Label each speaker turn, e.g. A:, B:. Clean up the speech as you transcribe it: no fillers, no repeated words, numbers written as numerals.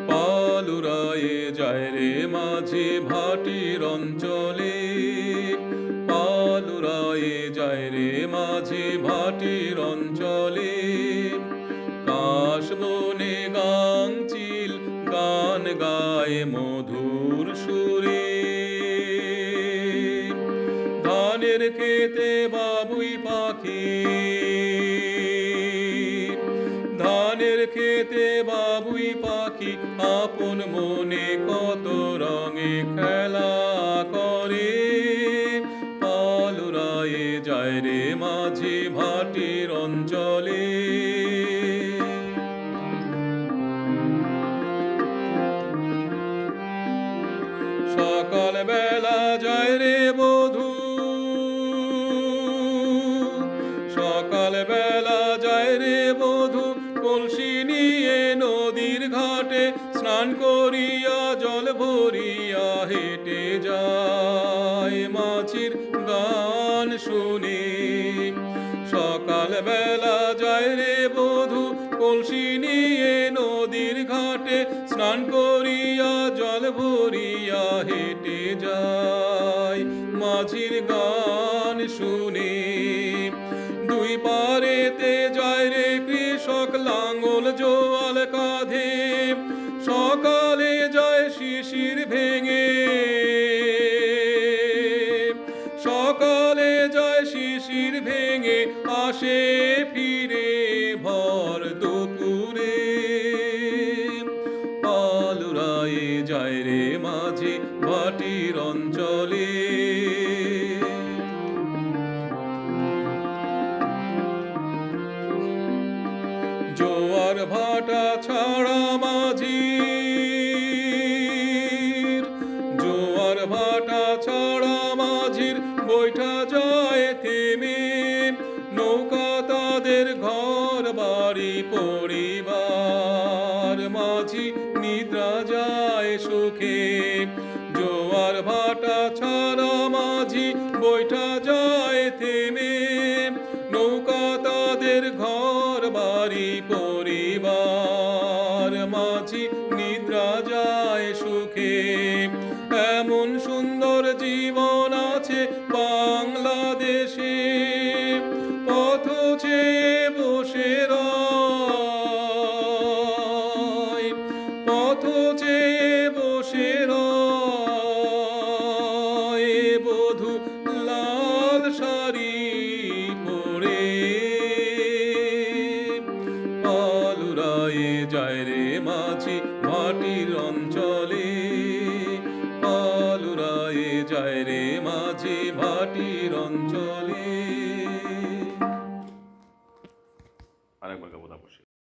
A: পালুরায়ে যায় রে মাঝি ভাটির অঞ্চলে, পালুরায়ে যায় রে মাঝি ভাটির অঞ্চলে। কাশবনে গাংচিল গান গায় মধুর সুরে, ধানের খেতে বাবুই পাখি, ধানের খেতে বাবুই পাখি আপন মনে কত রঙে খেলা করে। পালুরায়ে যায় রে মাঝি ভাটির অঞ্চলে। সকাল বেলা যায় রে বধূ, সকাল বেলা যায় রে বধূ কলসি নিয়ে নদীর ঘাটে, স্নান করিয়া জল ভরিয়া হেঁটে যায় মাঝির গান শুনে। সকাল বেলা যায় রে বধূ কলসি নিয়ে নদীর ঘাটে, স্নান করিয়া জল ভরিয়া হেঁটে যায় মাঝির গান শুনে। দুই পারেতে যায় রে কৃষক লাঙ্গল জোয়াল কাঁধে, সকালে যায় শিশির ভেঙে, সকালে যায় শিশির ভেঙে, আসে ফিরে ভর দুপুরে। পালুরায়ে যায় রে মাঝি ভাটির অঞ্চলে। জোয়ার ভাটা ছাড়া মাঝির, জোয়ার ভাটা ছাড়া মাঝির বৈঠা যায় থেমে, নৌকা তাদের ঘর বাড়ি পরিবার, মাঝি নিদ্রা যায় সুখে। জোয়ার ভাটা ছাড়া মাঝি বৈঠা যায় থেমে, নৌকা তাদের ঘর বাড়ি পরিবার, মাঝি নিদ্রা যায় সুখে। এমন সুন্দর জীবন আছে বাংলাদেশে, পথ চেয়ে বসে রয়, পথ চেয়ে বসে রয় বধূ লাল শাড়ি পরে। পালুরায়ে যায় রে মাঝি ভাটির অঞ্চলে, পালুরায়ে যায় রে মাঝি ভাটির অঞ্চলে। আরেকবার গাবো তাপসী।